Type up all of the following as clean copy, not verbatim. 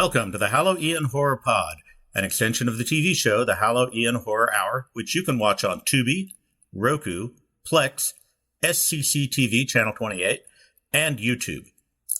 Welcome to the Halloween Horror Pod, an extension of the TV show The Halloween Horror Hour, which you can watch on Tubi, Roku, Plex, SCC-TV Channel 28, and YouTube.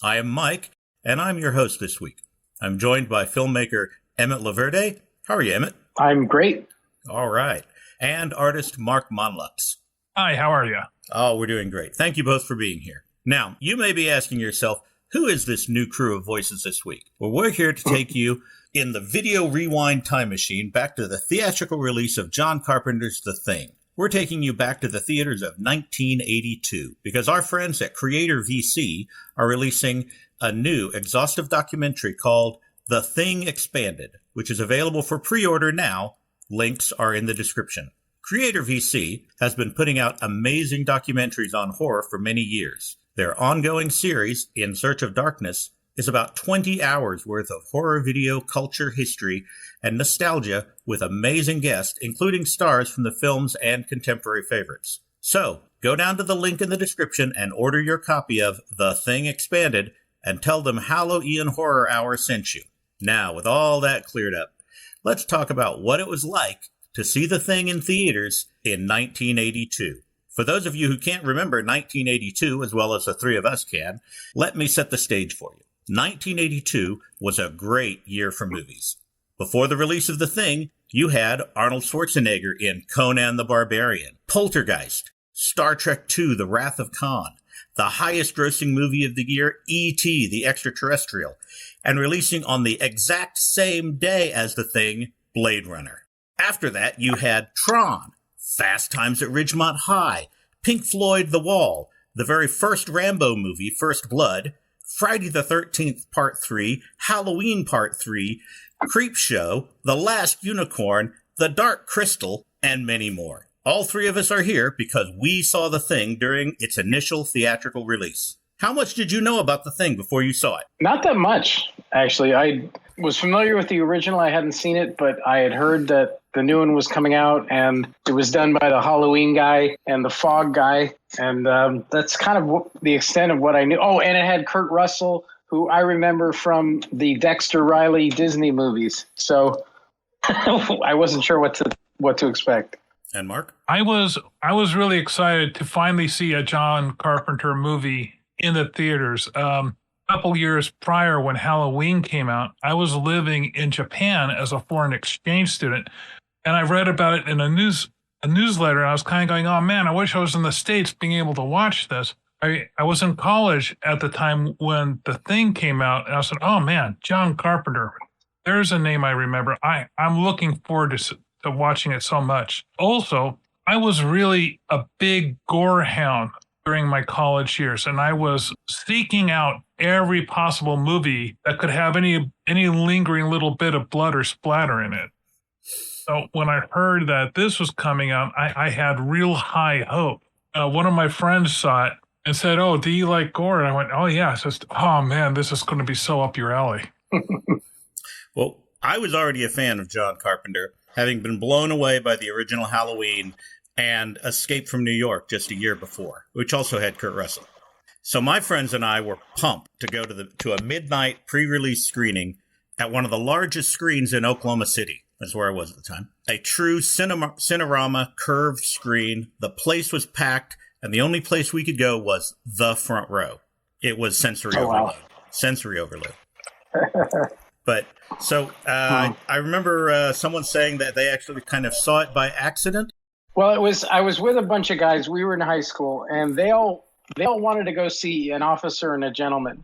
I am Mike, and I'm your host this week. I'm joined by filmmaker Emmett Loverde. How are you, Emmett? I'm great. All right. And artist Mark Monlux. Hi, how are you? Oh, we're doing great. Thank you both for being here. Now, you may be asking yourself, who is this new crew of voices this week? Well, we're here to take you in the video rewind time machine back to the theatrical release of John Carpenter's The Thing. We're taking you back to the theaters of 1982 because our friends at Creator VC are releasing a new exhaustive documentary called The Thing Expanded, which is available for pre-order now. Links are in the description. Creator VC has been putting out amazing documentaries on horror for many years. Their ongoing series, In Search of Darkness, is about 20 hours worth of horror video culture history and nostalgia with amazing guests, including stars from the films and contemporary favorites. So, go down to the link in the description and order your copy of The Thing Expanded and tell them Halloween Horror Hour sent you. Now, with all that cleared up, let's talk about what it was like to see The Thing in theaters in 1982. For those of you who can't remember 1982 as well as the three of us can, let me set the stage for you. 1982 was a great year for movies. Before the release of The Thing, you had Arnold Schwarzenegger in Conan the Barbarian, Poltergeist, Star Trek II, The Wrath of Khan, the highest grossing movie of the year, E.T. the Extraterrestrial, and releasing on the exact same day as The Thing, Blade Runner. After that, you had Tron, Fast Times at Ridgemont High, Pink Floyd The Wall, the very first Rambo movie, First Blood, Friday the 13th Part 3, Halloween Part 3, Creepshow, The Last Unicorn, The Dark Crystal, and many more. All three of us are here because we saw The Thing during its initial theatrical release. How much did you know about The Thing before you saw it? Not that much, actually. I was familiar with the original. I hadn't seen it, but I had heard that the new one was coming out, and it was done by the Halloween guy and the Fog guy. And that's kind of the extent of what I knew. Oh, and it had Kurt Russell, who I remember from the Dexter Riley Disney movies. So I wasn't sure what to expect. And Mark? I was really excited to finally see a John Carpenter movie in the theaters. A couple years prior, when Halloween came out, I was living in Japan as a foreign exchange student, and I read about it in a newsletter, and I was kind of going, oh man, I wish I was in the States being able to watch this. I was in college at the time when The Thing came out, and I said, oh man, John Carpenter, there's a name I remember. I'm looking forward to watching it so much. Also, I was really a big gore hound during my college years, and I was seeking out every possible movie that could have any lingering little bit of blood or splatter in it. So when I heard that this was coming out, I had real high hope. One of my friends saw it and said, oh, do you like gore? And I went, oh yeah. So oh man, this is going to be so up your alley. Well, I was already a fan of John Carpenter, having been blown away by the original Halloween and Escape from New York just a year before, which also had Kurt Russell. So my friends and I were pumped to go to a midnight pre-release screening at one of the largest screens in Oklahoma City. That's where I was at the time. A true Cinerama curved screen. The place was packed, and the only place we could go was the front row. It was sensory overload. Wow. Sensory overload. But so I remember someone saying that they actually kind of saw it by accident. Well, I was with a bunch of guys. We were in high school, and they all wanted to go see An Officer and a Gentleman,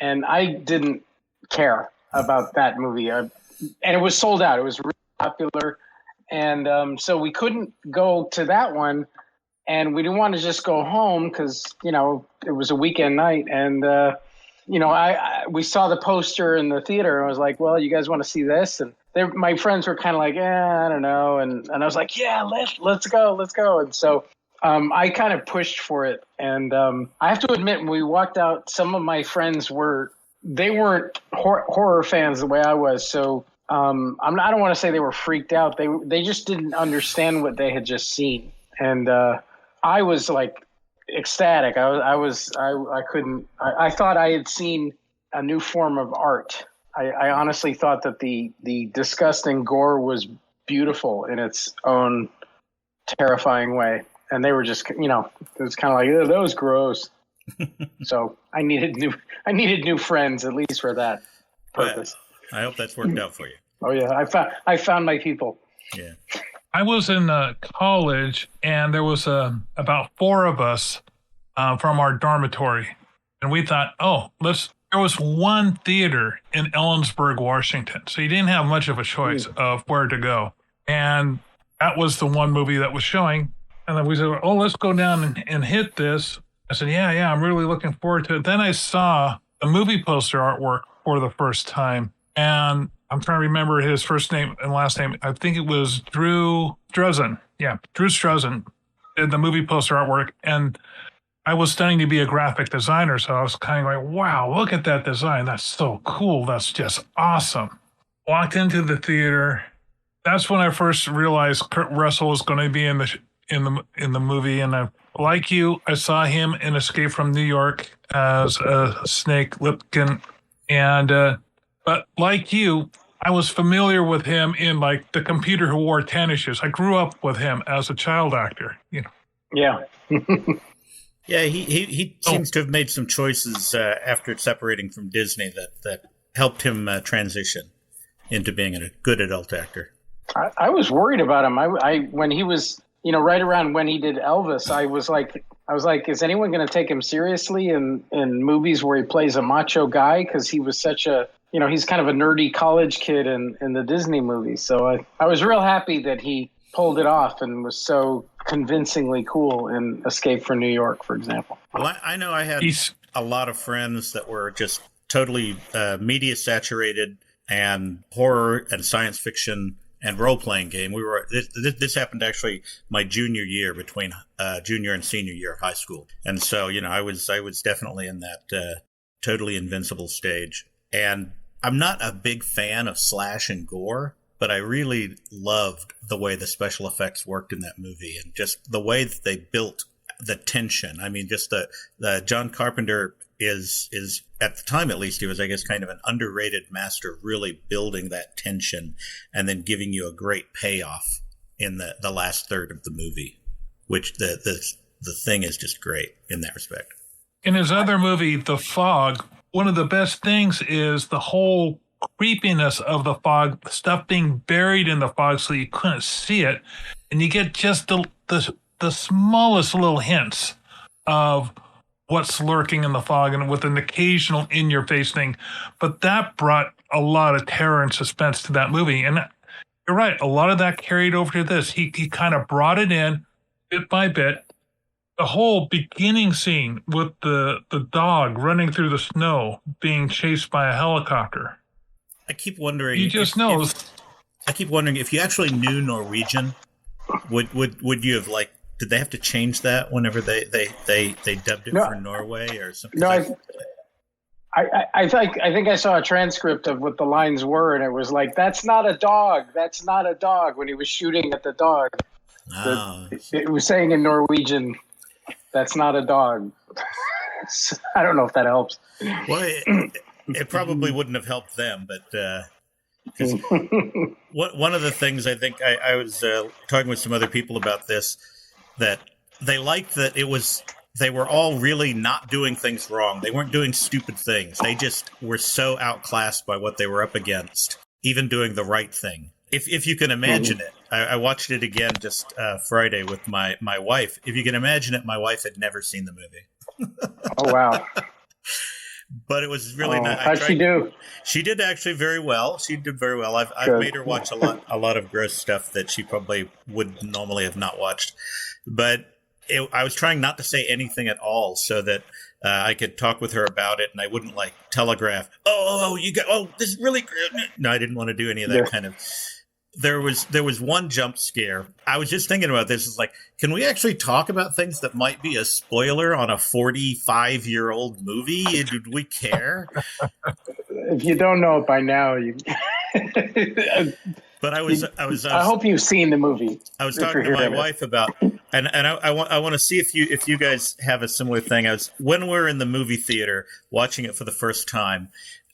and I didn't care about that movie. And it was sold out. It was really popular, and so we couldn't go to that one, and we didn't want to just go home because it was a weekend night, and we saw the poster in the theater, and I was like, well, you guys want to see this? And my friends were kind of like, I don't know. And I was like, yeah, let's go. And so I kind of pushed for it. And I have to admit, when we walked out, some of my friends weren't horror fans the way I was. So I don't want to say they were freaked out. They just didn't understand what they had just seen. And I was like ecstatic. I thought I had seen a new form of art. I honestly thought that the disgusting gore was beautiful in its own terrifying way, and they were just, it was kind of like, that was gross. So I needed new friends, at least for that purpose. Well, I hope that's worked out for you. Oh yeah, I found my people. Yeah. I was in college, and there was about 4 of us from our dormitory, and we thought, there was one theater in Ellensburg, Washington, so you didn't have much of a choice of where to go, and that was the one movie that was showing. And then we said, let's go down and hit this. I said, yeah, I'm really looking forward to it. Then I saw the movie poster artwork for the first time, and I'm trying to remember his first name and last name. I think it was Drew Struzan. Yeah, Drew Struzan did the movie poster artwork, and I was studying to be a graphic designer, so I was kind of like, wow, look at that design. That's so cool. That's just awesome. Walked into the theater. That's when I first realized Kurt Russell was going to be in the movie, and like you, I saw him in Escape from New York as Snake Lipkin, and but like you, I was familiar with him in like The Computer Who Wore Tennis Shoes. I grew up with him as a child actor. Yeah. Yeah, he seems to have made some choices after separating from Disney that helped him transition into being a good adult actor. I was worried about him. I when he was, right around when he did Elvis, I was like, is anyone going to take him seriously in movies where he plays a macho guy? Because he was such a, he's kind of a nerdy college kid in the Disney movies. So I was real happy that he pulled it off and was so convincingly cool in Escape from New York, for example. Well, I know I had a lot of friends that were just totally media saturated and horror and science fiction and role-playing game. This happened actually my junior year, between junior and senior year of high school. And so, I was definitely in that totally invincible stage. And I'm not a big fan of slash and gore, but I really loved the way the special effects worked in that movie, and just the way that they built the tension. I mean, just the John Carpenter is at the time, at least, he was, I guess, kind of an underrated master of really building that tension and then giving you a great payoff in the last third of the movie, which the thing is just great in that respect. In his other movie, The Fog, one of the best things is the whole creepiness of the fog, the stuff being buried in the fog so you couldn't see it, and you get just the smallest little hints of what's lurking in the fog, and with an occasional in-your-face thing. But that brought a lot of terror and suspense to that movie. And you're right, a lot of that carried over to this. He kind of brought it in bit by bit. The whole beginning scene with the dog running through the snow, being chased by a helicopter. I keep wondering. I keep wondering if you actually knew Norwegian, would you have did they have to change that whenever they dubbed it for Norway or something? No, I think I saw a transcript of what the lines were, and it was like, "That's not a dog. That's not a dog." When he was shooting at the dog, it was saying in Norwegian, "That's not a dog." I don't know if that helps. Well, it probably wouldn't have helped them, but one of the things I think I was talking with some other people about this, that they liked that they were all really not doing things wrong. They weren't doing stupid things. They just were so outclassed by what they were up against, even doing the right thing. If you can imagine it, I watched it again just Friday with my wife. If you can imagine it, my wife had never seen the movie. Oh, wow. But it was really nice. How'd she do? She did actually very well. She did very well. I've made her watch a lot of gross stuff that she probably would normally have not watched. But I was trying not to say anything at all so that I could talk with her about it, and I wouldn't telegraph, this is really good. No, I didn't want to do any of that kind of. There was one jump scare. I was just thinking about this. It's can we actually talk about things that might be a spoiler on a 45-year-old movie? Did we care? If you don't know it by now, you. But I hope you've seen the movie. I was talking to my wife about, and I want to see if you guys have a similar thing. When we're in the movie theater watching it for the first time,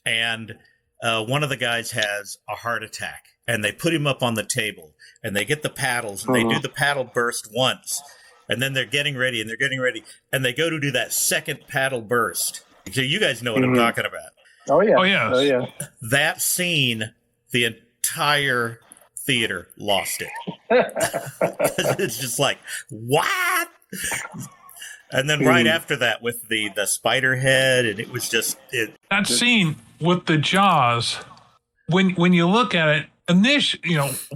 and one of the guys has a heart attack, and they put him up on the table, and they get the paddles, and they do the paddle burst once, and then they're getting ready, and they go to do that second paddle burst. So you guys know what I'm talking about. Oh, yeah. Oh, yes. Oh, yeah. That scene, the entire theater lost it. It's just like, what? And then right after that with the spider head, and it was just... That scene with the jaws, when you look at it,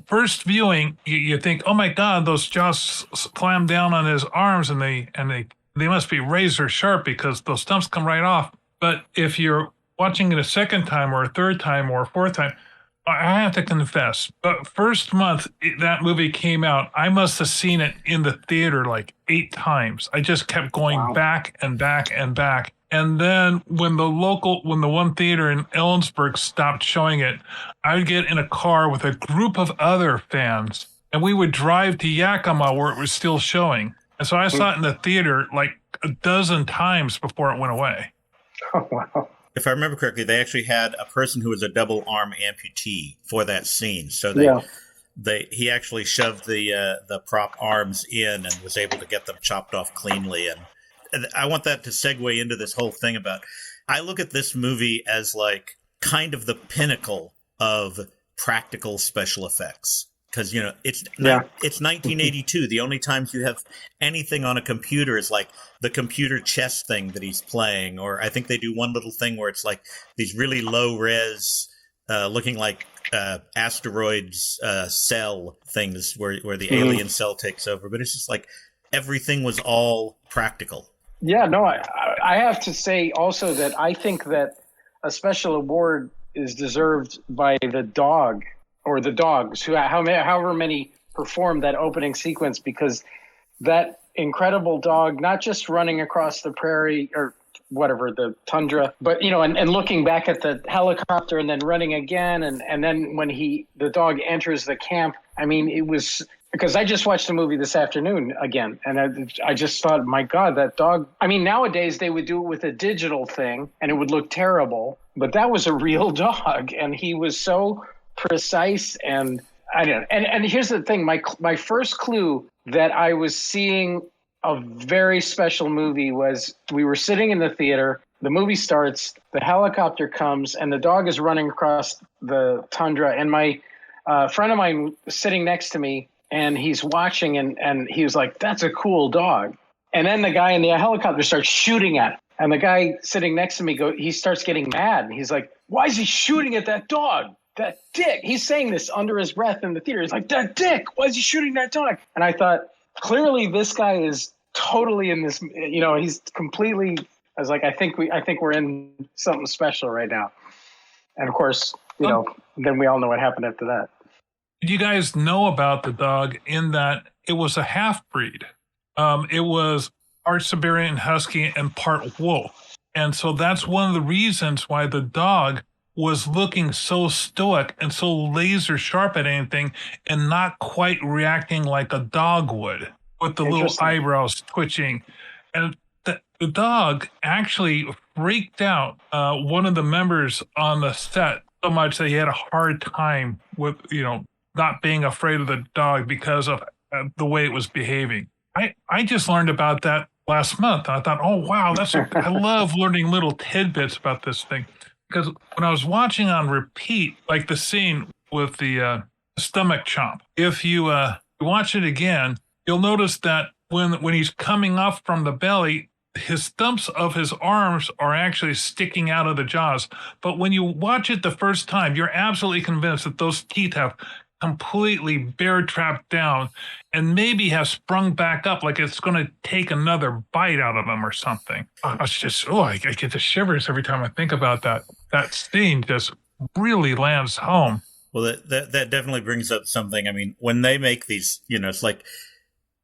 first viewing, you think, oh my God, those jaws climb down on his arms, and they must be razor sharp because those stumps come right off. But if you're watching it a second time or a third time or a fourth time, I have to confess, but first month that movie came out, I must have seen it in the theater like 8 times. I just kept going back and back and back. And then when the one theater in Ellensburg stopped showing it, I would get in a car with a group of other fans, and we would drive to Yakima where it was still showing. And so I saw it in the theater like a dozen times before it went away. Oh, wow. If I remember correctly, they actually had a person who was a double arm amputee for that scene. So he actually shoved the prop arms in and was able to get them chopped off cleanly. And I want that to segue into this whole thing about, I look at this movie as like kind of the pinnacle of practical special effects. Because, it's 1982. The only times you have anything on a computer is like the computer chess thing that he's playing. Or I think they do one little thing where it's like these really low res looking like asteroids cell things where the alien cell takes over. But it's just like everything was all practical. Yeah, no, I have to say also that I think that a special award is deserved by the dog. Or the dogs, however many performed that opening sequence, because that incredible dog, not just running across the prairie or whatever, the tundra, but, and looking back at the helicopter and then running again. And then when the dog enters the camp, I mean, it was, because I just watched the movie this afternoon again. And I just thought, my God, that dog, I mean, nowadays they would do it with a digital thing and it would look terrible, but that was a real dog. And he was so precise, and I don't know. And here's the thing: my first clue that I was seeing a very special movie was we were sitting in the theater. The movie starts, the helicopter comes, and the dog is running across the tundra. And my friend of mine was sitting next to me, and he's watching, and he was like, "That's a cool dog." And then the guy in the helicopter starts shooting at him, and the guy sitting next to me he starts getting mad, and he's like, "Why is he shooting at that dog? That dick." He's saying this under his breath in the theater. He's like, "That dick, why is he shooting that dog?" And I thought, clearly this guy is totally in this, he's completely, I was like, I think we're in something special right now. And of course, then we all know what happened after that. Did you guys know about the dog in that it was a half-breed? It was part Siberian Husky and part wolf. And so that's one of the reasons why the dog was looking so stoic and so laser sharp at anything and not quite reacting like a dog would, with the little eyebrows twitching. And the dog actually freaked out one of the members on the set so much that he had a hard time with, not being afraid of the dog because of the way it was behaving. I just learned about that last month. I thought, oh, wow, I love learning little tidbits about this thing. Because when I was watching on repeat, like the scene with the stomach chomp, if you watch it again, you'll notice that when he's coming up from the belly, his stumps of his arms are actually sticking out of the jaws. But when you watch it the first time, you're absolutely convinced that those teeth have completely bear trapped down and maybe have sprung back up like it's going to take another bite out of him or something. It's just, I get the shivers every time I think about that. That scene just really lands home. Well, that definitely brings up something. I mean, when they make these, it's like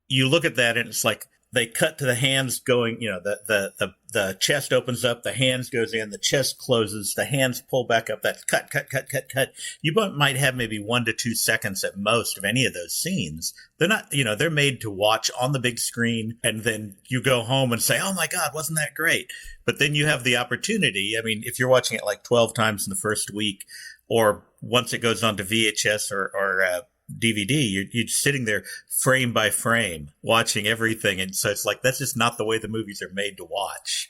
you look at that and it's like they cut to the hands going, the the chest opens up, the hands goes in, the chest closes, the hands pull back up. That's cut, cut, cut, cut, cut. You might have maybe 1 to 2 seconds at most of any of those scenes. They're not, they're made to watch on the big screen, and then you go home and say, oh my God, wasn't that great? But then you have the opportunity. I mean, if you're watching it like 12 times in the first week, or once it goes on to VHS or DVD, you're sitting there frame by frame watching everything, and so it's like that's just not the way the movies are made to watch.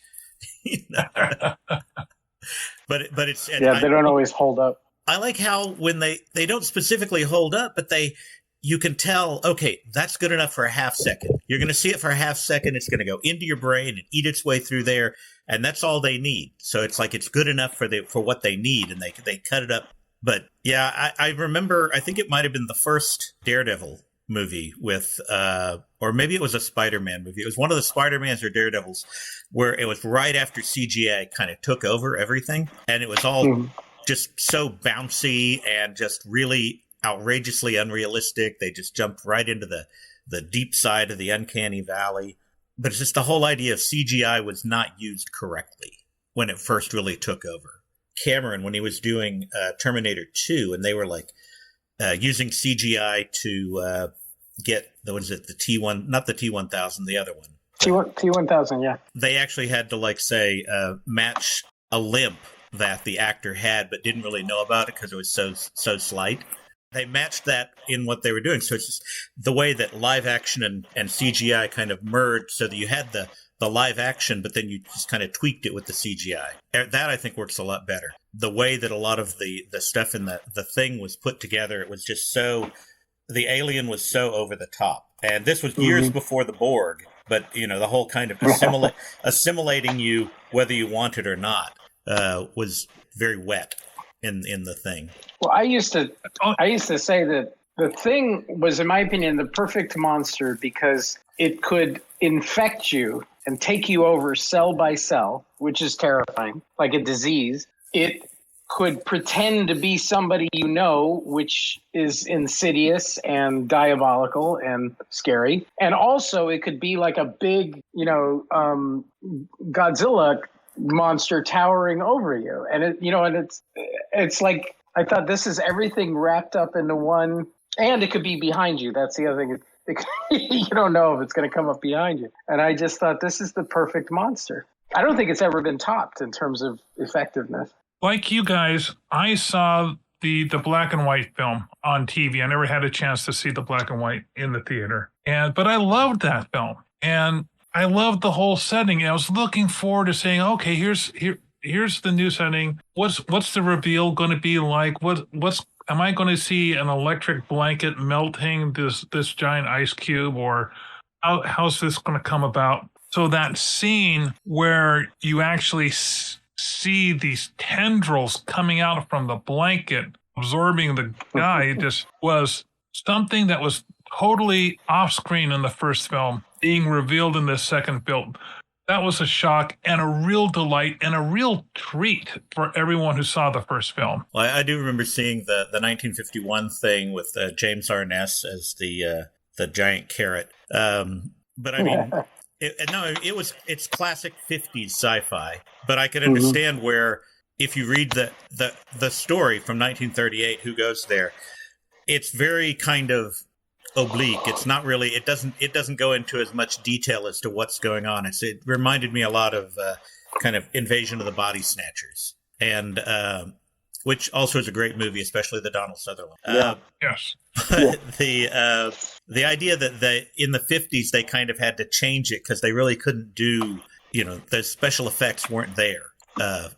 But it's they don't always hold up. I like how when they don't specifically hold up, but you can tell, okay, that's good enough for a half second. You're going to see it for a half second. It's going to go into your brain and eat its way through there, and that's all they need. So it's like it's good enough for what they need, and they cut it up. But yeah, I remember, I think it might have been the first Daredevil movie with, or maybe it was a Spider-Man movie. It was one of the Spider-Mans or Daredevils where it was right after CGI kind of took over everything. And it was all just so bouncy and just really outrageously unrealistic. They just jumped right into the deep side of the uncanny valley. But it's just the whole idea of CGI was not used correctly when it first really took over. Cameron, when he was doing Terminator 2, and they were like using CGI to get the T1, not the T1000, the other one. T1000, yeah. They actually had to match a limp that the actor had, but didn't really know about it because it was so slight. They matched that in what they were doing. So it's just the way that live action and CGI kind of merged, so that you had the live action, but then you just kind of tweaked it with the CGI. That I think works a lot better. The way that a lot of the stuff in the thing was put together, it was just the alien was so over the top. And this was years before the Borg, but the whole kind of assimilating you, whether you want it or not, was very wet in the thing. Well, I used to say that the thing was, in my opinion, the perfect monster because it could infect you and take you over cell by cell, which is terrifying, like a disease. It could pretend to be somebody which is insidious and diabolical and scary. And also it could be like a big, Godzilla monster towering over you. And it's like, I thought this is everything wrapped up into one, and it could be behind you. That's the other thing. You don't know if it's going to come up behind you. And I just thought this is the perfect monster. I don't think it's ever been topped in terms of effectiveness. Like you guys, I saw the black and white film on TV. I never had a chance to see the black and white in the theater. But I loved that film. And I loved the whole setting. I was looking forward to saying, okay, here's the new setting. What's the reveal going to be like? Am I going to see an electric blanket melting this giant ice cube, or how's this going to come about? So that scene where you actually see these tendrils coming out from the blanket, absorbing the guy, just was something that was totally off screen in the first film, being revealed in the second film. That was a shock and a real delight and a real treat for everyone who saw the first film. Well, I do remember seeing the 1951 thing with James Arness as the giant carrot. But I mean, it's classic 50s sci-fi. But I could understand where, if you read the story from 1938, Who Goes There, it's very kind of oblique. It's not really. It doesn't go into as much detail as to what's going on. It reminded me a lot of kind of Invasion of the Body Snatchers, and which also is a great movie, especially the Donald Sutherland. Yes. The idea that in the 50s they kind of had to change it because they really couldn't do. The special effects weren't there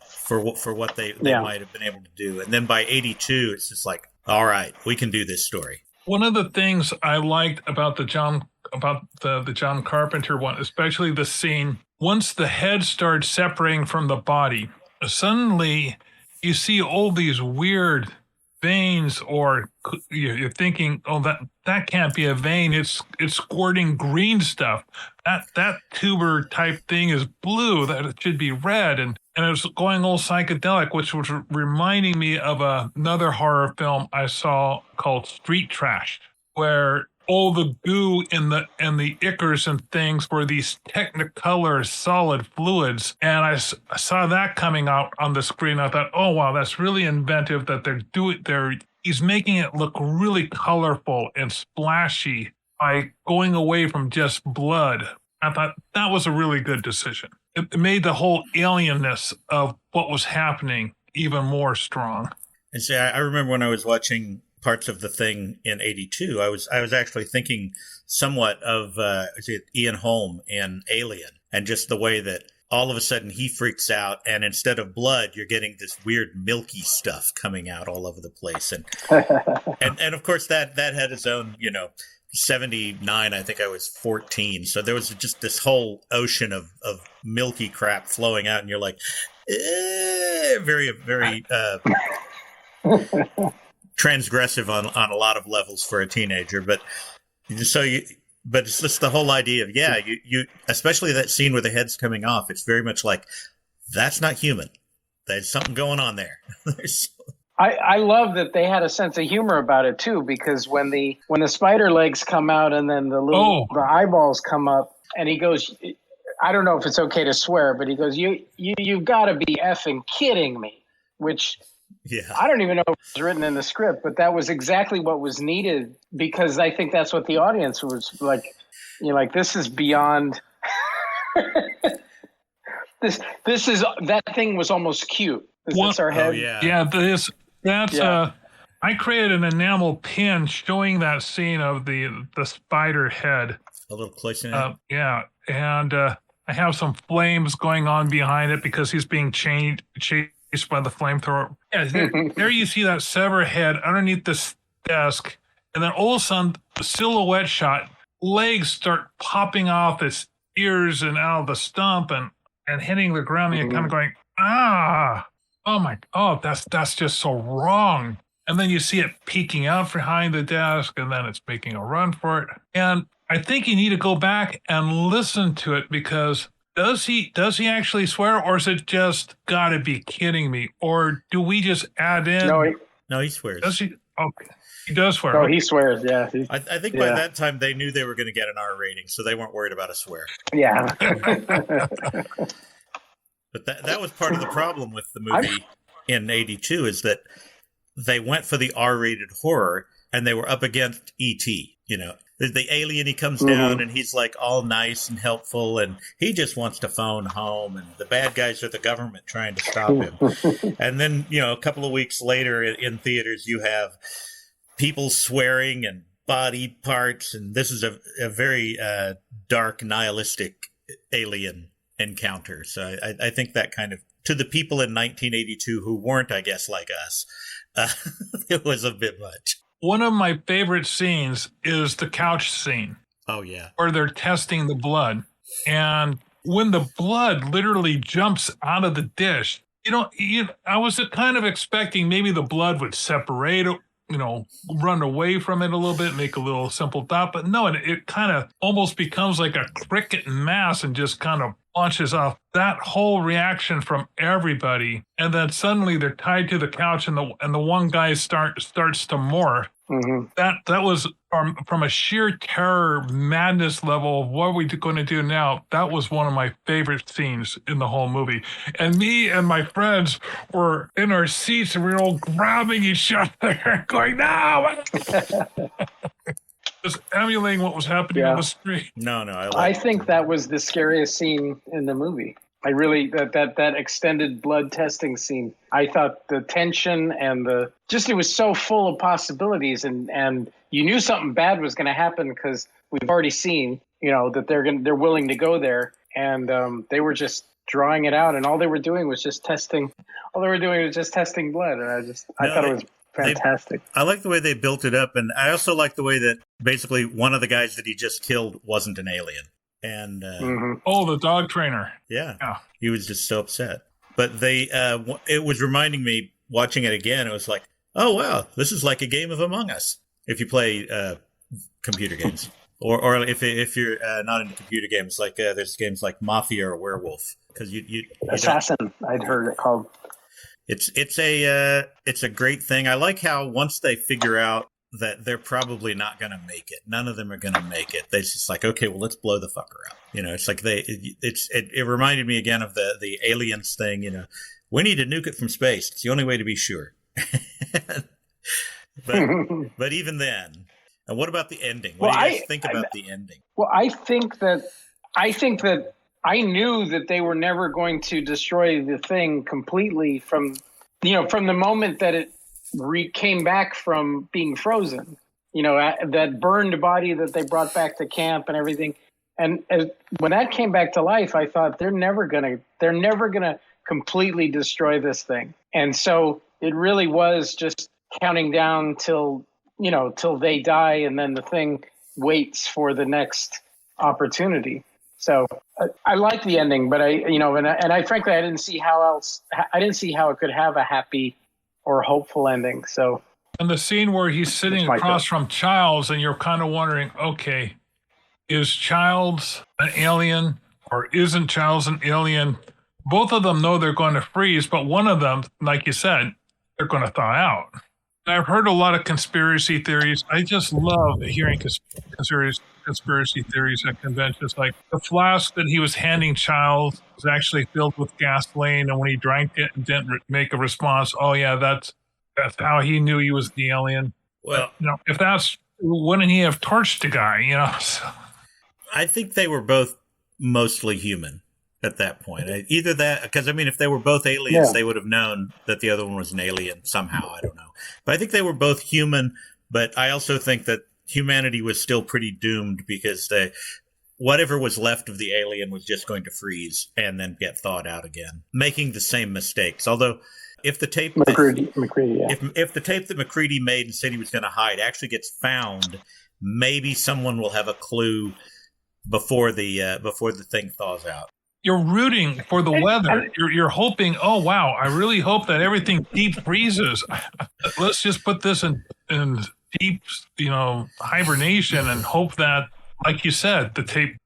for what they might have been able to do, and then by 82, it's just like, all right, we can do this story. One of the things I liked about the John Carpenter one, especially the scene, once the head starts separating from the body, suddenly you see all these weird veins, or you're thinking, oh, that can't be a vein. It's squirting green stuff. That tuber type thing is blue. That it should be red, and it's going all psychedelic, which was reminding me of another horror film I saw called Street Trash, where all the goo and the ichors and things were these technicolor solid fluids, and I saw that coming out on the screen. I thought, oh wow, that's really inventive that he's making it look really colorful and splashy by going away from just blood. I thought that was a really good decision. It made the whole alienness of what was happening even more strong. And see, I remember when I was watching parts of The Thing in '82, I was actually thinking somewhat of Ian Holm in Alien, and just the way that all of a sudden he freaks out, and instead of blood, you're getting this weird milky stuff coming out all over the place, and and of course that had its own, 79, I think I was 14, so there was just this whole ocean of milky crap flowing out, and you're like, very very transgressive on a lot of levels for a teenager, but it's just the whole idea of you especially that scene where the head's coming off. It's very much like, that's not human. There's something going on there. I love that they had a sense of humor about it too, because when the spider legs come out and then the eyeballs come up, and he goes, I don't know if it's okay to swear, but he goes, you've got to be effing kidding me, which. Yeah, I don't even know if it was written in the script, but that was exactly what was needed, because I think that's what the audience was like. This is beyond. This is, that thing was almost cute. Is this our head? Oh, yeah. Yeah, I created an enamel pin showing that scene of the spider head. A little close in it. Yeah, and I have some flames going on behind it because he's being chased by the flamethrower. Yeah, there you see that severed head underneath this desk, and then all of a sudden, the silhouette shot, legs start popping off its ears and out of the stump and hitting the ground, and you're kind of going, that's just so wrong. And then you see it peeking out behind the desk, and then it's making a run for it. And I think you need to go back and listen to it, because Does he actually swear, or is it just gotta be kidding me? Or do we just add in? No, he swears. Does he? Okay. He does swear. Oh, he swears, yeah. I think by that time they knew they were going to get an R rating, so they weren't worried about a swear. Yeah. But that was part of the problem with the movie in '82, is that they went for the R-rated horror, and they were up against E.T., The alien, he comes down and he's like all nice and helpful, and he just wants to phone home, and the bad guys are the government trying to stop him. And then, a couple of weeks later in theaters, you have people swearing and body parts, and this is a very dark, nihilistic alien encounter. So I think that kind of, to the people in 1982 who weren't, I guess, like us, it was a bit much. One of my favorite scenes is the couch scene. Oh, yeah. Where they're testing the blood. And when the blood literally jumps out of the dish, I was kind of expecting maybe the blood would separate, run away from it a little bit, make a little simple dot. But no, it kind of almost becomes like a cricket mass and just kind of launches off. That whole reaction from everybody. And then suddenly they're tied to the couch, and the one guy starts to morph. Mm-hmm. That was from a sheer terror madness level of what are we going to do now. That was one of my favorite scenes in the whole movie. And me and my friends were in our seats, and we were all grabbing each other, going, "No!" Just emulating what was happening on the screen. No, I think that was the scariest scene in the movie. I really, that extended blood testing scene, I thought the tension and it was so full of possibilities, and you knew something bad was going to happen, because we've already seen, that they're willing to go there, and they were just drawing it out, and all they were doing was just testing. All they were doing was just testing blood, and I thought it was fantastic. I like the way they built it up, and I also like the way that basically one of the guys that he just killed wasn't an alien. And the dog trainer. Yeah, he was just so upset. But it was reminding me, watching it again, it was like, oh wow, this is like a game of Among Us if you play computer games, or if you're not into computer games, like there's games like Mafia or Werewolf, because you Assassin, I'd heard it called. It's a great thing. I like how once they figure out that they're probably not going to make it. None of them are going to make it. They're just like, okay, well, let's blow the fucker up. It's like it reminded me again of the aliens thing. We need to nuke it from space. It's the only way to be sure. but even then, and what about the ending? What do you guys think about the ending? Well, I think that I knew that they were never going to destroy the thing completely from the moment that it came back from being frozen. That burned body that they brought back to camp and everything. And when that came back to life, I thought they're never gonna completely destroy this thing. And so it really was just counting down till they die, and then the thing waits for the next opportunity. So I like the ending, but I frankly I didn't see how it could have a happy or hopeful ending. So, and the scene where he's sitting across from Childs, and you're kind of wondering, okay, is Childs an alien or isn't Childs an alien? Both of them know they're going to freeze, but one of them, like you said, they're going to thaw out. And I've heard a lot of conspiracy theories. I just love hearing conspiracy theories at conventions. Like the flask that he was handing Childs was actually filled with gasoline, and when he drank it and didn't make a response, oh yeah, that's how he knew he was the alien. Well, if that's, wouldn't he have torched the guy? So. I think they were both mostly human at that point. Either that, because if they were both aliens, they would have known that the other one was an alien somehow. I don't know. But I think they were both human, but I also think that humanity was still pretty doomed because whatever was left of the alien was just going to freeze and then get thawed out again, making the same mistakes. Although if the tape if the tape that MacReady made and said he was going to hide actually gets found, maybe someone will have a clue before the thing thaws out. You're rooting for the weather. You're hoping, oh, wow, I really hope that everything deep freezes. Let's just put this in deep, hibernation and hope that, like you said, the tape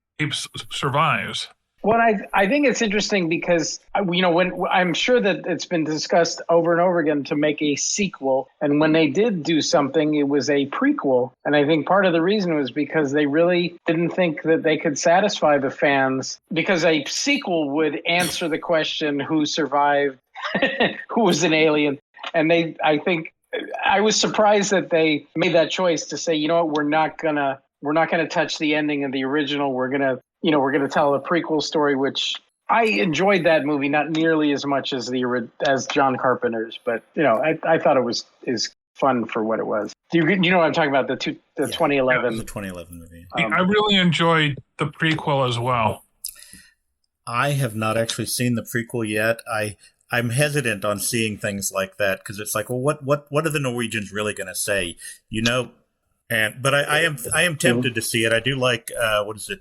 survives. Well, I think it's interesting because, when I'm sure that it's been discussed over and over again to make a sequel. And when they did do something, it was a prequel. And I think part of the reason was because they really didn't think that they could satisfy the fans, because a sequel would answer the question, who survived, who was an alien. And I think I was surprised that they made that choice to say, we're not gonna touch the ending of the original. We're gonna tell a prequel story, which I enjoyed that movie not nearly as much as John Carpenter's, but I thought it was fun for what it was. Do you know what I'm talking about? The 2011, the 2011 movie. I really enjoyed the prequel as well. I have not actually seen the prequel yet. I'm hesitant on seeing things like that because it's like, well, what are the Norwegians really going to say? But I am tempted to see it. I do like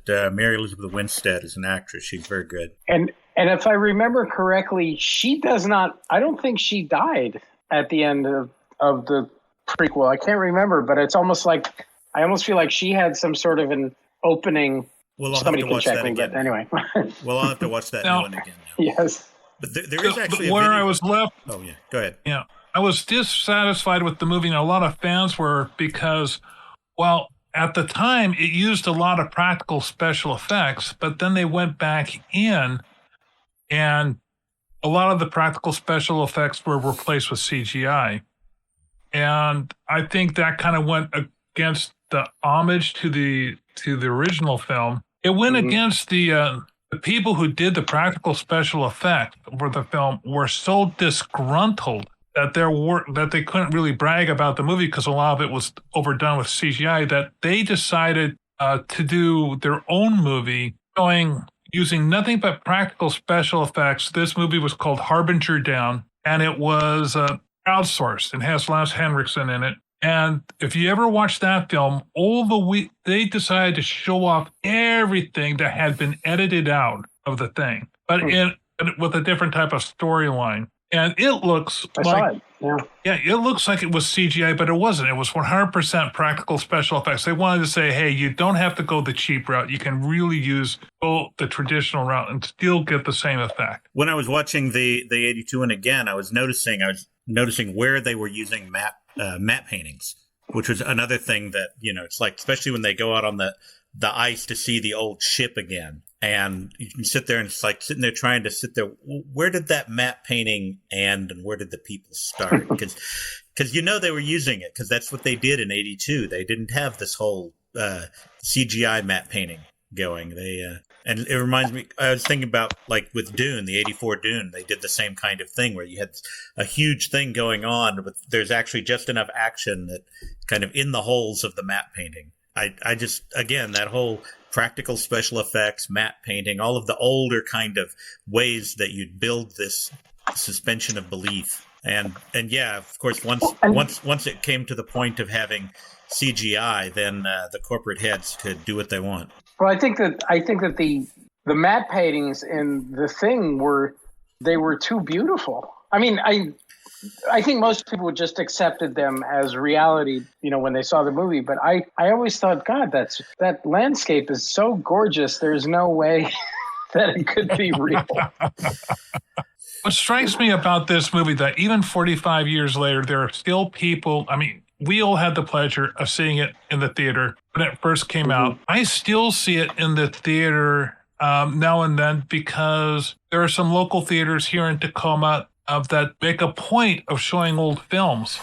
Mary Elizabeth Winstead as an actress. She's very good. And if I remember correctly, she does not. I don't think she died at the end of the prequel. I can't remember, but it's almost like I almost feel like she had some sort of an opening. Well, I'll have to watch that again. But anyway. Well, I'll have to watch that new one again. Now. Yes. But there is actually where I was left. Oh yeah, go ahead. Yeah, I was dissatisfied with the movie, and a lot of fans were because. Well, at the time, it used a lot of practical special effects, but then they went back in, and a lot of the practical special effects were replaced with CGI. And I think that kind of went against the homage to the original film. It went against the people who did the practical special effect for the film were so disgruntled that they couldn't really brag about the movie because a lot of it was overdone with CGI, that they decided to do their own movie using nothing but practical special effects. This movie was called Harbinger Down, and it was crowdsourced and has Lance Henriksen in it. And if you ever watch that film, they decided to show off everything that had been edited out of the thing, but with a different type of storyline. And it looks it looks like it was CGI, but it wasn't. It was 100% practical special effects. They wanted to say, hey, you don't have to go the cheap route. You can really go the traditional route and still get the same effect. When I was watching the 82 one again, I was noticing where they were using matte paintings. which was another thing that, it's like, especially when they go out on the ice to see the old ship again. And you can sit there and it's like sitting there trying to sit there. Where did that matte painting end and where did the people start? Because they were using it because that's what they did in 82. They didn't have this whole CGI matte painting going. And it reminds me, I was thinking about like with Dune, the 84 Dune, they did the same kind of thing where you had a huge thing going on, but there's actually just enough action that kind of in the holes of the matte painting. I just, again, that whole practical special effects, matte painting, all of the older kind of ways that you'd build this suspension of belief. And yeah, of course, once it came to the point of having CGI, then the corporate heads could do what they want. Well, I think that the matte paintings in The Thing were too beautiful. I mean, I think most people just accepted them as reality, when they saw the movie. But I always thought, God, that landscape is so gorgeous. There's no way that it could be real. What strikes me about this movie that even 45 years later, there are still people. I mean, we all had the pleasure of seeing it in the theater when it first came out. I still see it in the theater now and then because there are some local theaters here in Tacoma that make a point of showing old films.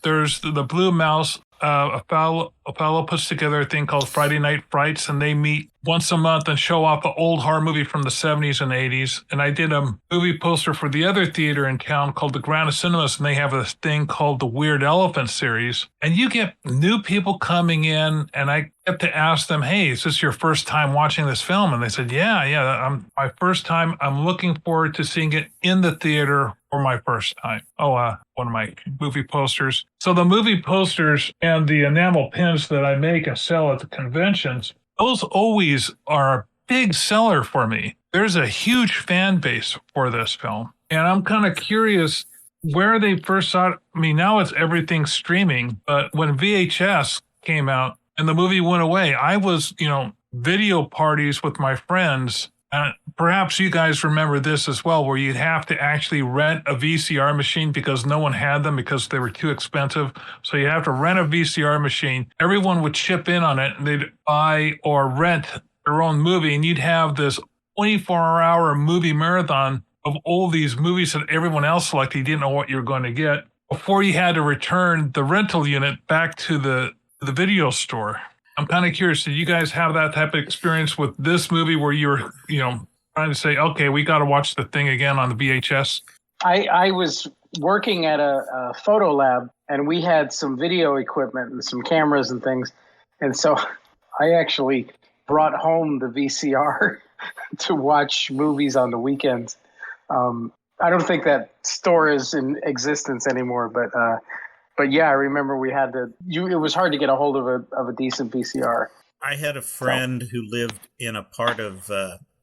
There's the Blue Mouse. A fellow puts together a thing called Friday Night Frights, and they meet once a month and show off an old horror movie from the 70s and 80s. And I did a movie poster for the other theater in town called the Grand Cinemas, and they have a thing called the Weird Elephant series. And you get new people coming in, and I get to ask them, hey, is this your first time watching this film? And they said, yeah, my first time. I'm looking forward to seeing it in the theater for my first time. One of my movie posters. So the movie posters and the enamel pins that I make and sell at the conventions, those always are a big seller for me. There's a huge fan base for this film. And I'm kind of curious where they first saw it. I mean, now it's everything streaming, but when VHS came out and the movie went away, I was, video parties with my friends. And perhaps you guys remember this as well, where you'd have to actually rent a VCR machine because no one had them because they were too expensive. So you have to rent a VCR machine. Everyone would chip in on it and they'd buy or rent their own movie. And you'd have this 24-hour movie marathon of all these movies that everyone else selected. You didn't know what you were going to get before you had to return the rental unit back to the video store. I'm kind of curious, did you guys have that type of experience with this movie where you were, trying to say, okay, we got to watch The Thing again on the VHS? I was working at a photo lab, and we had some video equipment and some cameras and things. And so I actually brought home the VCR to watch movies on the weekends. I don't think that store is in existence anymore, but yeah, I remember we had it was hard to get a hold of a decent VCR. I had a friend who lived in a part of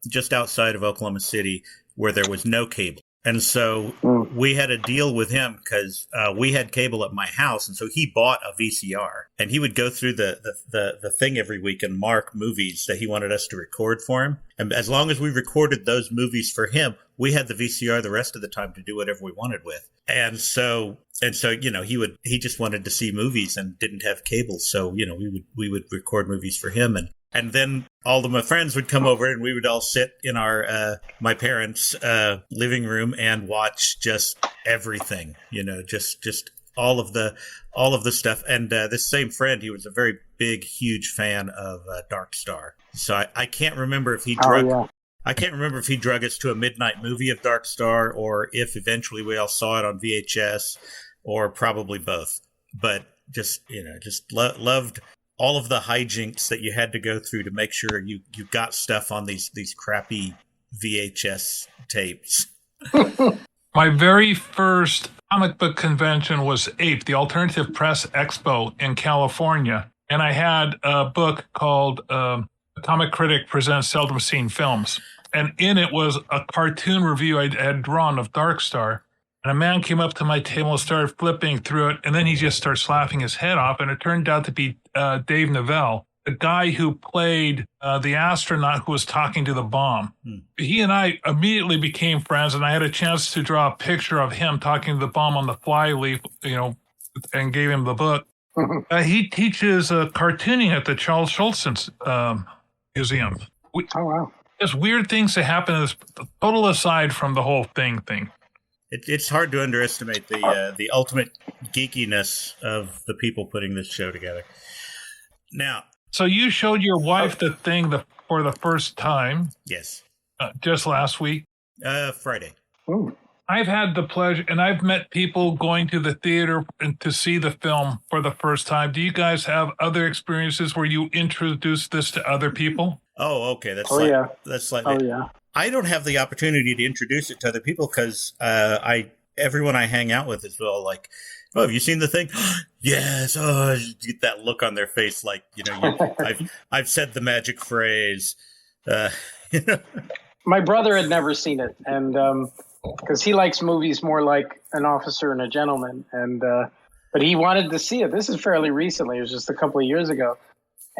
just outside of Oklahoma City where there was no cable. And so we had a deal with him because we had cable at my house. And so he bought a VCR and he would go through the thing every week and mark movies that he wanted us to record for him. And as long as we recorded those movies for him, we had the VCR the rest of the time to do whatever we wanted with. And so, he just wanted to see movies and didn't have cable. So, we would record movies for him. And then all of my friends would come over and we would all sit in our my parents' living room and watch just everything, just all of the stuff. And this same friend, he was a very big, huge fan of Dark Star. So I can't remember if he I can't remember if he drug us to a midnight movie of Dark Star or if eventually we all saw it on VHS or probably both. But just loved all of the hijinks that you had to go through to make sure you got stuff on these crappy VHS tapes. My very first comic book convention was APE, the Alternative Press Expo in California. And I had a book called Comic Critic Presents Seldom Seen Films. And in it was a cartoon review I had drawn of Dark Star. And a man came up to my table and started flipping through it. And then he just starts laughing his head off. And it turned out to be Dave Novell, the guy who played the astronaut who was talking to the bomb. He and I immediately became friends. And I had a chance to draw a picture of him talking to the bomb on the flyleaf, and gave him the book. He teaches cartooning at the Charles Schulz Museum. Oh, wow. There's weird things that happen. This total aside from the whole thing. It's hard to underestimate the ultimate geekiness of the people putting this show together. Now, so you showed your wife the thing for the first time. Yes. Just last week. Friday. Ooh. I've had the pleasure, and I've met people going to the theater and to see the film for the first time. Do you guys have other experiences where you introduce this to other people? Oh, okay. That's like Oh, yeah. I don't have the opportunity to introduce it to other people because everyone I hang out with is all like, "Oh, have you seen the thing?" Yes. Oh, you get that look on their face, like I've said the magic phrase. My brother had never seen it, and because he likes movies more like An Officer and a Gentleman, and but he wanted to see it. This is fairly recently; it was just a couple of years ago,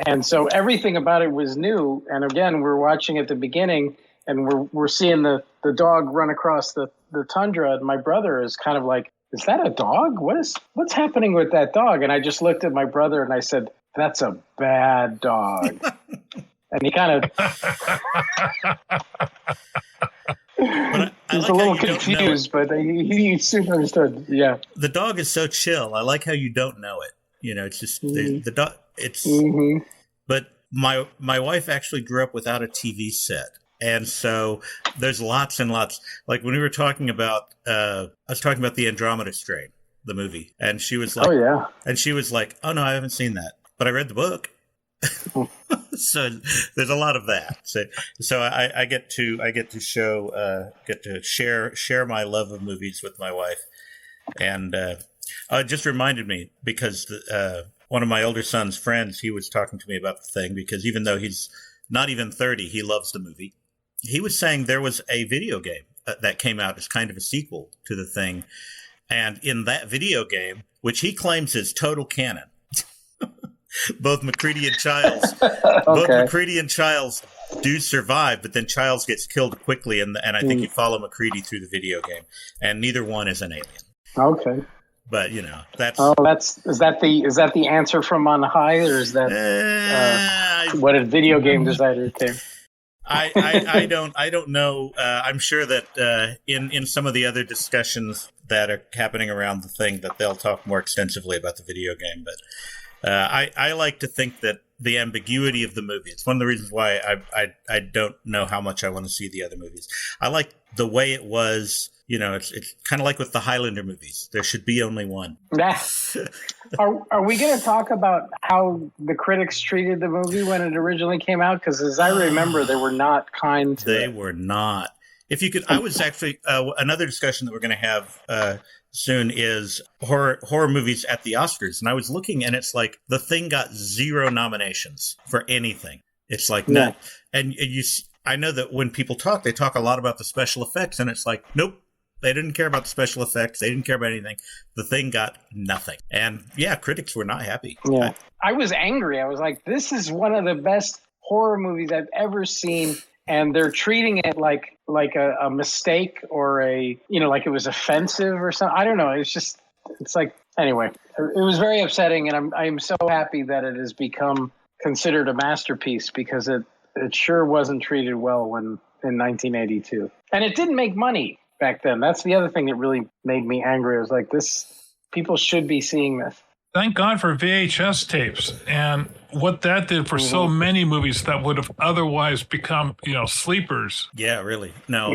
and so everything about it was new. And again, we're watching at the beginning, and we're seeing the dog run across the tundra, and my brother is kind of like, "Is that a dog? What's happening with that dog?" And I just looked at my brother and I said, "That's a bad dog." And he kind of he's a little confused, but he soon understood. Yeah, the dog is so chill. I like how you don't know it. It's just the dog. It's but my wife actually grew up without a TV set. And so there's lots and lots. Like when we were talking about, I was talking about the Andromeda Strain, the movie, and she was like, "Oh yeah," and she was like, "Oh no, I haven't seen that, but I read the book." So there's a lot of that. So I get to share my love of movies with my wife, and it just reminded me because one of my older son's friends, he was talking to me about the thing because even though he's not even 30, he loves the movie. He was saying there was a video game that came out as kind of a sequel to the thing. And in that video game, which he claims is total canon, both McCready and Childs, both McCready and Childs do survive, but then Childs gets killed quickly. And I think you follow McCready through the video game, and neither one is an alien. Okay. But that's is that the answer from on high, or is that what a video game designer came? I don't know. I'm sure that in some of the other discussions that are happening around the thing that they'll talk more extensively about the video game. But I like to think that the ambiguity of the movie. It's one of the reasons why I don't know how much I want to see the other movies. I like the way it was. It's kind of like with the Highlander movies. There should be only one. Are we going to talk about how the critics treated the movie when it originally came out? Because as I remember, they were not kind to it. They were not. If you could, I was actually another discussion that we're going to have soon is horror movies at the Oscars, and I was looking, and it's like The Thing got 0 nominations for anything. It's like no, and I know that when people talk, they talk a lot about the special effects, and it's like nope. They didn't care about the special effects. They didn't care about anything. The Thing got nothing. And critics were not happy. Yeah. I was angry. I was like, this is one of the best horror movies I've ever seen. And they're treating it like a mistake or like it was offensive or something. I don't know. It's like, anyway, it was very upsetting. And I'm so happy that it has become considered a masterpiece because it sure wasn't treated well in 1982. And it didn't make money back then. That's the other thing that really made me angry. I was like, people should be seeing this. Thank God for VHS tapes and what that did for so many movies that would have otherwise become, sleepers. Yeah, really. No,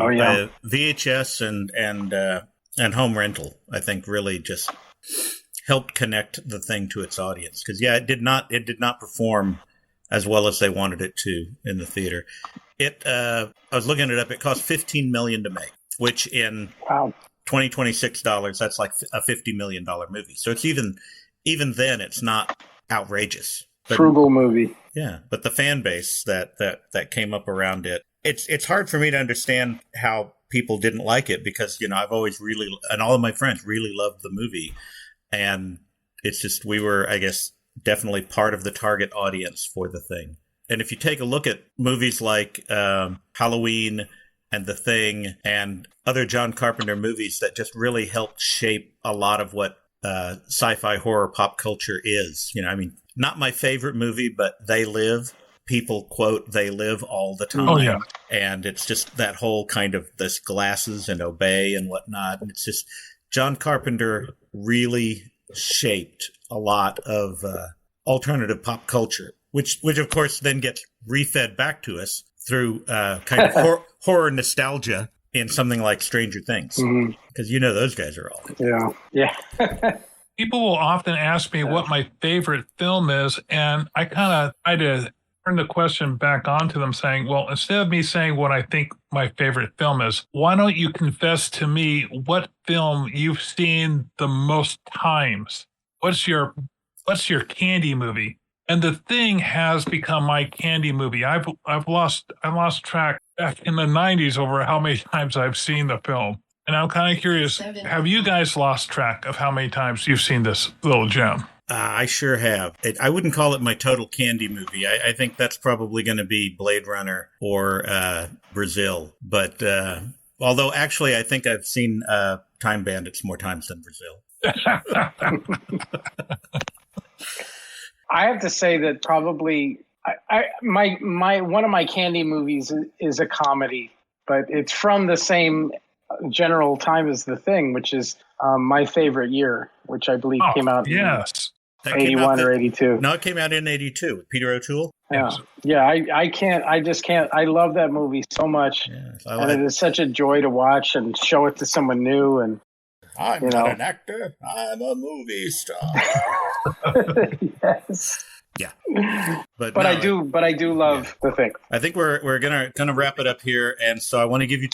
VHS and home rental, I think, really just helped connect the thing to its audience. Because it did not perform as well as they wanted it to in the theater. I was looking it up. It cost $15 million to make. Which in 2026 dollars, that's like a $50 million movie. So it's even then, it's not outrageous. But, frugal movie. Yeah, but the fan base that came up around it, it's hard for me to understand how people didn't like it because I've always really, and all of my friends really loved the movie, and it's just we were, I guess, definitely part of the target audience for the thing. And if you take a look at movies like Halloween and The Thing and other John Carpenter movies that just really helped shape a lot of what sci-fi horror pop culture is. I mean, not my favorite movie, but They Live. People quote They Live all the time. Oh, yeah. And it's just that whole kind of this glasses and obey and whatnot. And it's just John Carpenter really shaped a lot of alternative pop culture, which of course then gets refed back to us through kind of horror nostalgia in something like Stranger Things. Because those guys are all. Yeah. People will often ask me what my favorite film is, and I kind of try to turn the question back onto them saying, well, instead of me saying what I think my favorite film is, why don't you confess to me what film you've seen the most times? What's your candy movie? And The Thing has become my candy movie. I lost track back in the 90s over how many times I've seen the film. And I'm kind of curious, have you guys lost track of how many times you've seen this little gem? I sure have. I wouldn't call it my total candy movie. I think that's probably going to be Blade Runner or Brazil. But although actually I think I've seen Time Bandits more times than Brazil. I have to say that probably my one of my candy movies is a comedy, but it's from the same general time as The Thing, which is My Favorite Year, which I believe came out in 81 or 82. No, it came out in 82 with Peter O'Toole. Yeah. I just can't. I love that movie so much, and it is such a joy to watch and show it to someone new. And I'm not an actor. I'm a movie star. Yes. Yeah. But I do love The Thing. I think we're gonna wrap it up here, and so I want to give you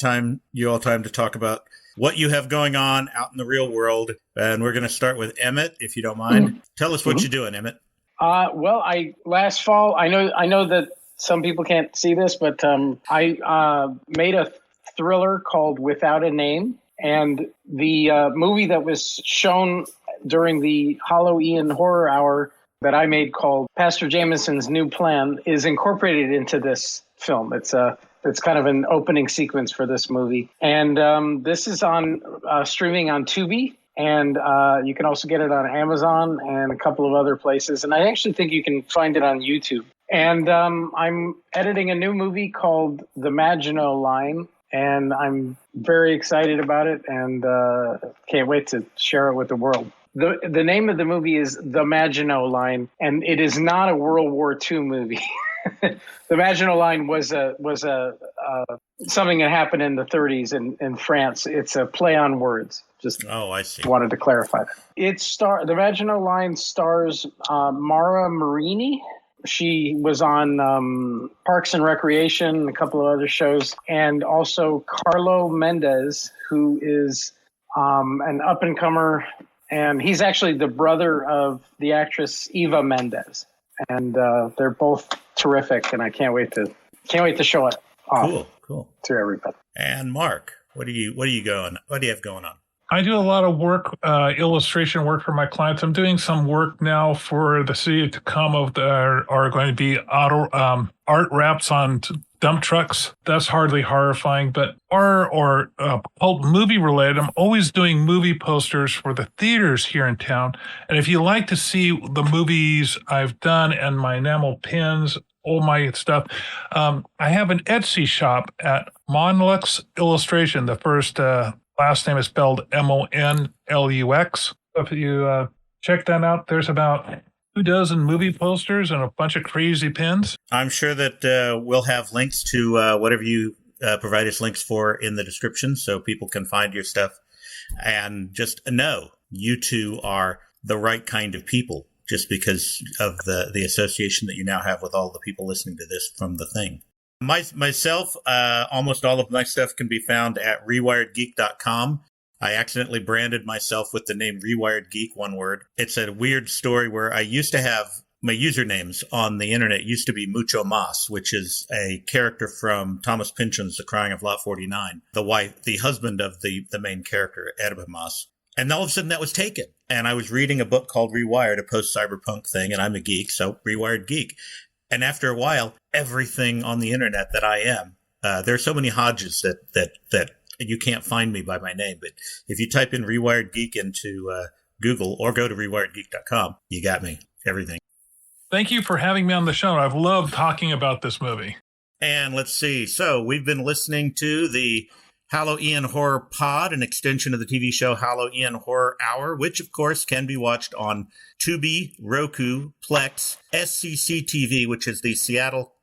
all time to talk about what you have going on out in the real world, and we're gonna start with Emmett, if you don't mind. Tell us what you're doing, Emmett. Well, last fall, I know that some people can't see this, but I made a thriller called Without a Name. And the movie that was shown during the Halloween Horror Hour that I made called Pastor Jameson's New Plan is incorporated into this film. It's kind of an opening sequence for this movie. And this is on streaming on Tubi. And you can also get it on Amazon and a couple of other places. And I actually think you can find it on YouTube. And I'm editing a new movie called The Maginot Line. And I'm very excited about it and can't wait to share it with the world. The name of the movie is The Maginot Line, and it is not a World War II movie. The Maginot Line was something that happened in the 30s in France. It's a play on words. I see. Wanted to clarify that. The Maginot Line stars Mara Marini. She was on Parks and Recreation and a couple of other shows, and also Carlo Mendez, who is an up-and-comer, and he's actually the brother of the actress Eva Mendes, and they're both terrific, and I can't wait to show it off cool to everybody. And Mark, what do you have going on? I do a lot of work, illustration work for my clients. I'm doing some work now for the city of Tacoma that are going to be art wraps on dump trucks. That's hardly horrifying, but horror or cult movie related. I'm always doing movie posters for the theaters here in town. And if you like to see the movies I've done and my enamel pins, all my stuff, I have an Etsy shop at Monlux Illustration. The first last name is spelled Monlux. If you check that out, there's about 24 movie posters and a bunch of crazy pins. I'm sure that we'll have links to whatever you provide us links for in the description so people can find your stuff. And just know you two are the right kind of people just because of the association that you now have with all the people listening to this from The Thing. Myself, almost all of my stuff can be found at rewiredgeek.com. I accidentally branded myself with the name Rewired Geek, one word. It's a weird story where I used to have my usernames on the internet used to be Mucho Mas, which is a character from Thomas Pynchon's The Crying of Lot 49, the husband of the main character, Edwin Mas. And all of a sudden that was taken. And I was reading a book called Rewired, a post-cyberpunk thing, and I'm a geek, so Rewired Geek. And after a while, everything on the internet that I am, there are so many Hodges that you can't find me by my name. But if you type in Rewired Geek into Google, or go to rewiredgeek.com. You got me. Everything. Thank you for having me on the show. I've loved talking about this movie. And let's see. So we've been listening to the Halloween Horror Pod, an extension of the TV show Halloween Horror Hour, which, of course, can be watched on Tubi, Roku, Plex, SCC TV, which is the Seattle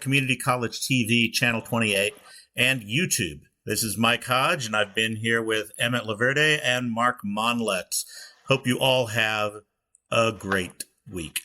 Community College TV, Channel 28, and YouTube. This is Mike Hodge, and I've been here with Emmett Loverde and Mark Monlux. Hope you all have a great week.